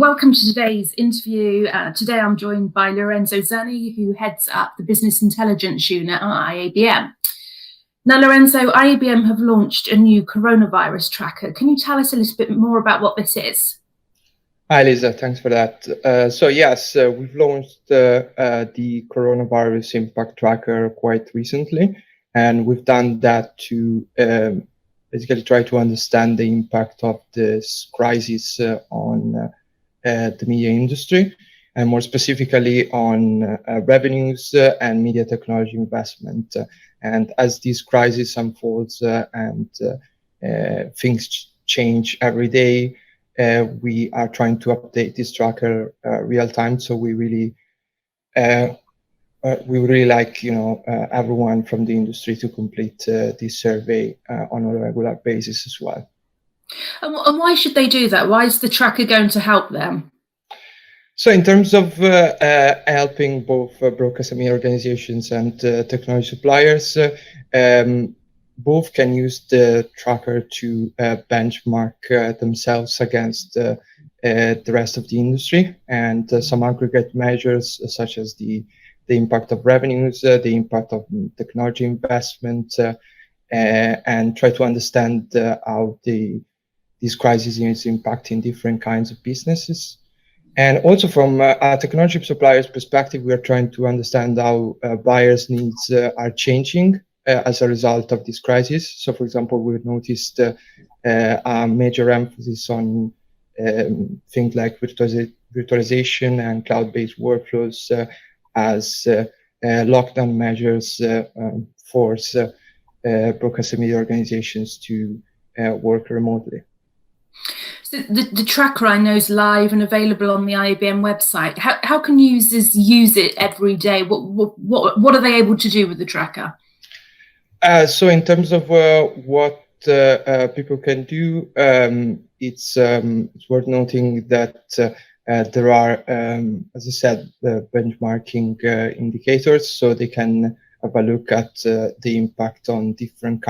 Welcome to today's interview. Today I'm joined by Lorenzo Zanni, who heads up the Business Intelligence Unit at IABM. Now, Lorenzo, IABM have launched a new coronavirus tracker. Can you tell us a little bit more about what this is? Hi, Lisa. Thanks for that. We've launched the coronavirus impact tracker quite recently, and we've done that to basically try to understand the impact of this crisis on the media industry, and more specifically on revenues and media technology investment. And as this crisis unfolds and things change every day, we are trying to update this tracker real time. So we really like everyone from the industry to complete this survey on a regular basis as well. And why should they do that? Why is the tracker going to help them? So in terms of helping both broadcast and media organizations and technology suppliers, both can use the tracker to benchmark themselves against the rest of the industry, and some aggregate measures such as the impact of revenues, the impact of technology investment, and try to understand how this crisis is impacting different kinds of businesses. And also from a technology supplier's perspective, we are trying to understand how buyers' needs are changing as a result of this crisis. So, for example, we've noticed a major emphasis on things like virtualization and cloud-based workflows as lockdown measures force broadcast and media organizations to work remotely. So the tracker, I know, is live and available on the IABM website. How can users use it every day? What are they able to do with the tracker? So in terms of what people can do, it's worth noting that there are, as I said, benchmarking indicators, so they can have a look at the impact on different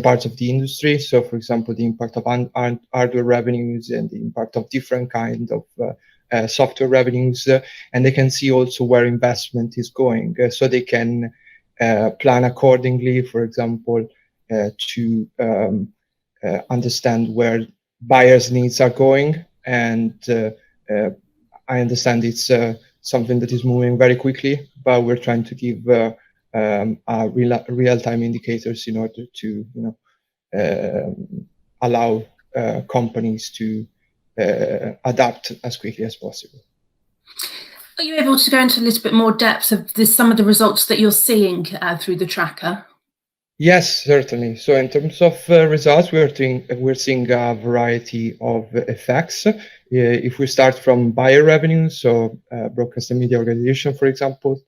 parts of the industry. So, for example, the impact of hardware revenues and the impact of different kind of software revenues, and they can see also where investment is going, so they can plan accordingly, for example, to understand where buyers' needs are going. And I understand it's something that is moving very quickly, but we're trying to give real-time indicators in order to allow companies to adapt as quickly as possible. Are you able to go into a little bit more depth of some of the results that you're seeing through the tracker? Yes, certainly. So in terms of results, we're seeing a variety of effects. If we start from buyer revenue, so broadcast and media organization, for example,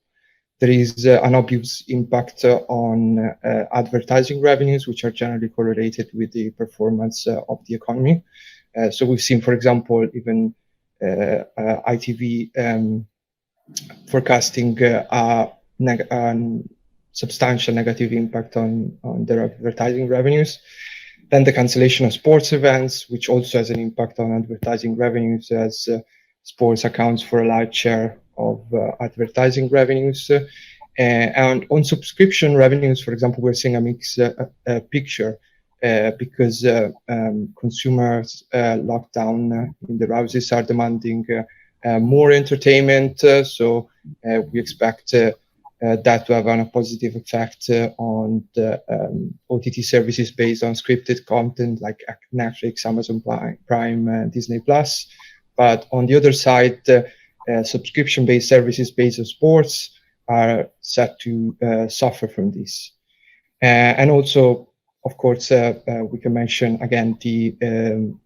there is an obvious impact on advertising revenues, which are generally correlated with the performance of the economy. So we've seen, for example, even ITV forecasting a substantial negative impact on their advertising revenues. Then the cancellation of sports events, which also has an impact on advertising revenues, as sports accounts for a large share of advertising revenues. And on subscription revenues, for example, we're seeing a mixed picture because consumers locked down in their houses are demanding more entertainment. So we expect that to have a positive effect on the OTT services based on scripted content like Netflix, Amazon Prime, Disney Plus. But on the other side, subscription-based services based on sports are set to suffer from this. And also, of course, we can mention again the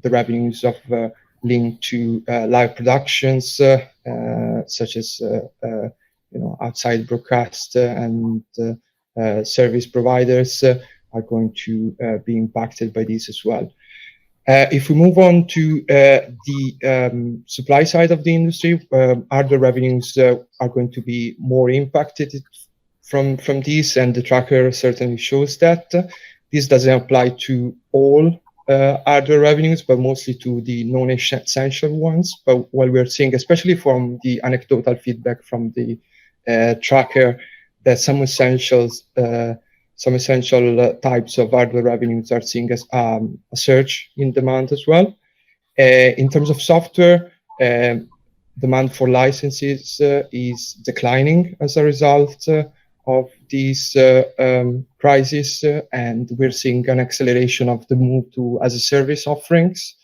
revenues of linked to live productions, such as outside broadcast and service providers are going to be impacted by this as well. If we move on to the supply side of the industry, hardware revenues are going to be more impacted from this, and the tracker certainly shows that. This doesn't apply to all hardware revenues, but mostly to the non-essential ones. But what we're seeing, especially from the anecdotal feedback from the tracker, that some essential types of hardware revenues are seeing a surge in demand as well. In terms of software, demand for licenses is declining as a result of these crisis, and we're seeing an acceleration of the move to as-a-service offerings.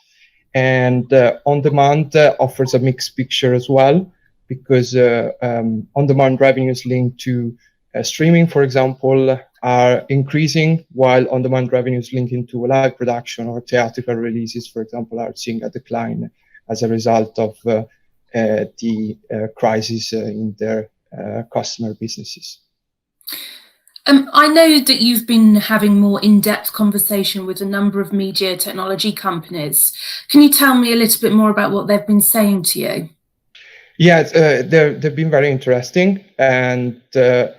And on-demand offers a mixed picture as well, because on-demand revenues linked to streaming, for example, are increasing, while on-demand revenues linked to live production or theatrical releases, for example, are seeing a decline as a result of the crisis in their customer businesses. I know that you've been having more in-depth conversation with a number of media technology companies. Can you tell me a little bit more about what they've been saying to you? Yeah, they've been very interesting, and they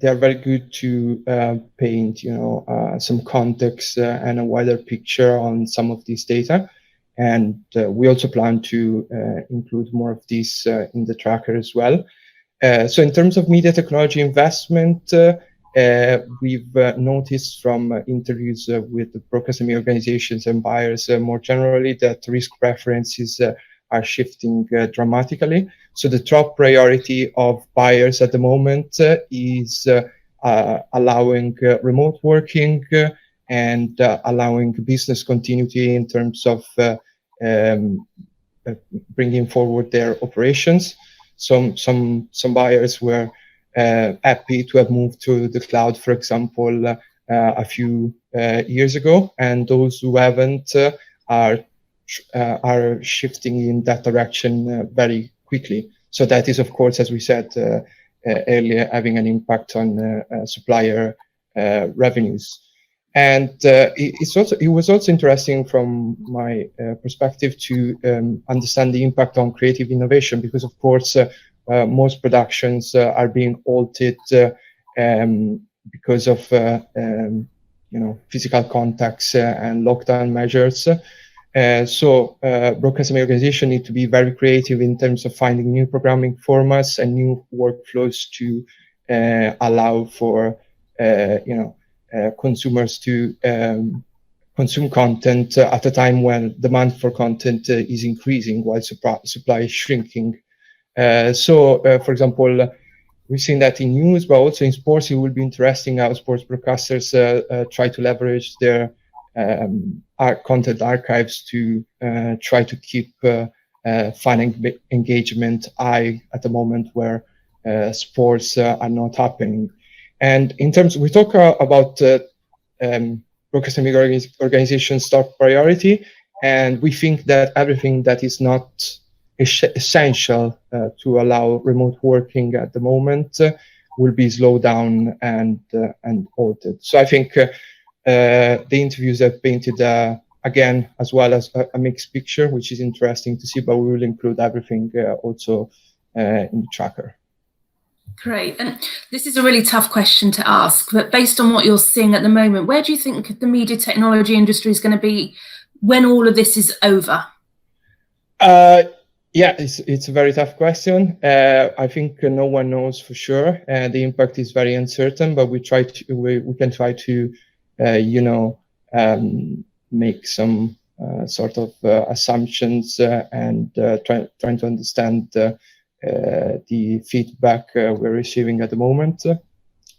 are very good to paint, some context and a wider picture on some of these data. And we also plan to include more of these in the tracker as well. So in terms of media technology investment, we've noticed from interviews with the broadcasting organizations and buyers more generally that risk preferences are shifting dramatically. So the top priority of buyers at the moment is allowing remote working and allowing business continuity in terms of bringing forward their operations. Some buyers were happy to have moved to the cloud, for example, a few years ago, and those who haven't are shifting in that direction very quickly. So that is, of course, as we said earlier, having an impact on supplier revenues. And it was also interesting from my perspective to understand the impact on creative innovation, because, of course, most productions are being halted because of physical contacts and lockdown measures. So broadcasting organizations need to be very creative in terms of finding new programming formats and new workflows to allow for consumers to consume content at a time when demand for content is increasing while supply is shrinking. So, for example, we've seen that in news, but also in sports. It will be interesting how sports broadcasters try to leverage their content archives to try to keep fan engagement high at the moment where sports are not happening. And in terms, we talk about broadcasting organizations' top priority, and we think that everything that is not essential to allow remote working at the moment will be slowed down and halted. So I think the interviews have painted again as well as a mixed picture, which is interesting to see. But we will include everything also in the tracker. Great. And this is a really tough question to ask, but based on what you're seeing at the moment, where do you think the media technology industry is going to be when all of this is over? Yeah, it's a very tough question. I think no one knows for sure. The impact is very uncertain, but we can try to make some sort of assumptions and trying to understand the feedback we're receiving at the moment.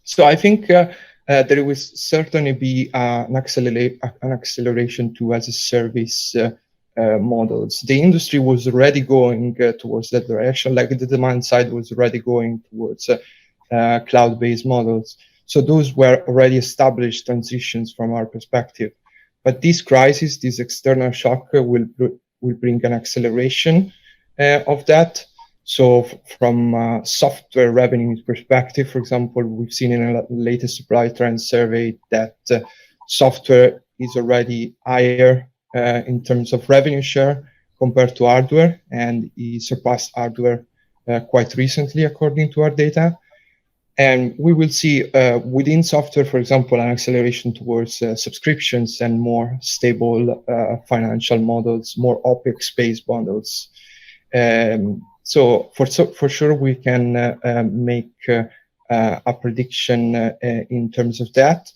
So I think there will certainly be an acceleration to as a service models. The industry was already going towards that direction, like the demand side was already going towards cloud-based models. So those were already established transitions from our perspective. But this crisis, this external shock will bring an acceleration of that. So from software revenue perspective, for example, we've seen in a latest supply trend survey that software is already higher in terms of revenue share compared to hardware, and it surpassed hardware quite recently, according to our data. And we will see within software, for example, an acceleration towards subscriptions and more stable financial models, more OPEX-based models. So for sure, we can make a prediction in terms of that.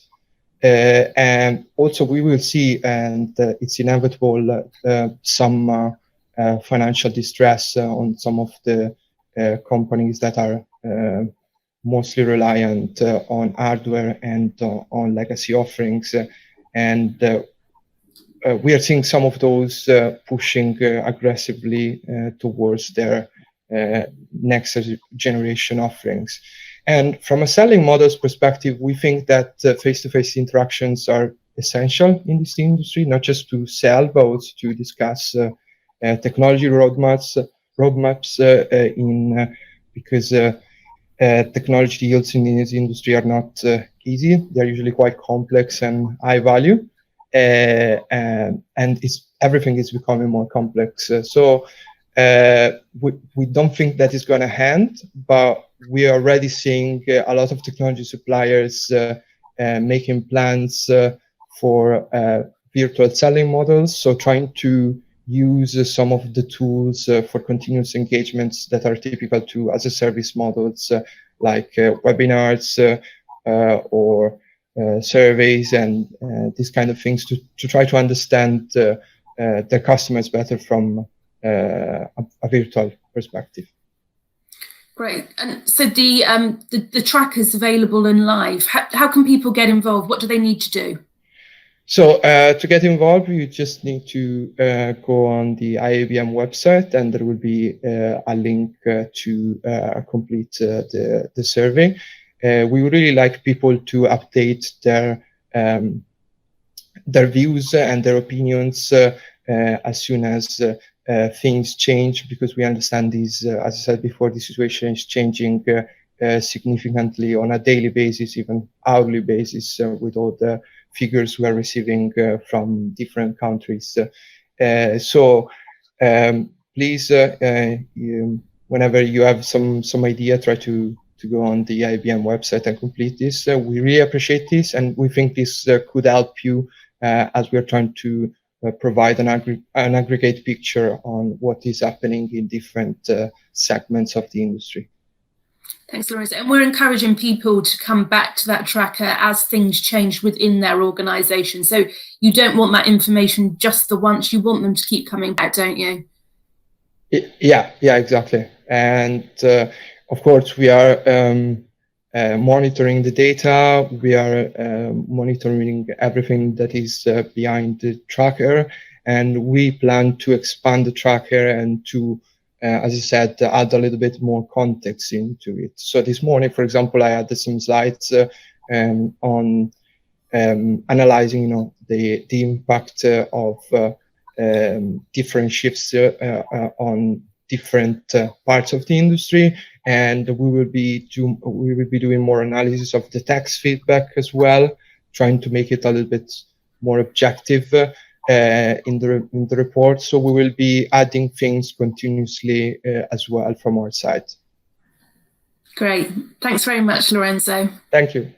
And also we will see, and it's inevitable, some financial distress on some of the companies that are mostly reliant on hardware and on legacy offerings. And we are seeing some of those pushing aggressively towards their next generation offerings. And from a selling models perspective, we think that face-to-face interactions are essential in this industry, not just to sell, but also to discuss technology roadmaps because technology deals in this industry are not easy. They're usually quite complex and high value, and everything is becoming more complex. So we don't think that is going to end, but we are already seeing a lot of technology suppliers making plans for virtual selling models. So trying to use some of the tools for continuous engagements that are typical to as a service models, like webinars or surveys and these kind of things to try to understand their customers better from a virtual perspective. Great. And so the tracker is available and live. How can people get involved? What do they need to do? So to get involved, you just need to go on the IABM website, and there will be a link to complete the survey. We would really like people to update their views and their opinions as soon as things change, because we understand these, as I said before, the situation is changing significantly on a daily basis, even hourly basis, with all the figures we are receiving from different countries. So please, whenever you have some idea, try to go on the IABM website and complete this. We really appreciate this, and we think this could help you as we are trying to provide an aggregate picture on what is happening in different segments of the industry. Thanks, Lorenzo. And we're encouraging people to come back to that tracker as things change within their organization. So you don't want that information just the once, you want them to keep coming back, don't you? Yeah, exactly. And of course, we are monitoring the data. We are monitoring everything that is behind the tracker. And we plan to expand the tracker and to as I said, add a little bit more context into it. So this morning, for example, I had some slides on analyzing, the impact of different shifts on different parts of the industry, and we will be doing more analysis of the text feedback as well, trying to make it a little bit more objective. In the report, so we will be adding things continuously as well from our side. Great, thanks very much, Lorenzo. Thank you.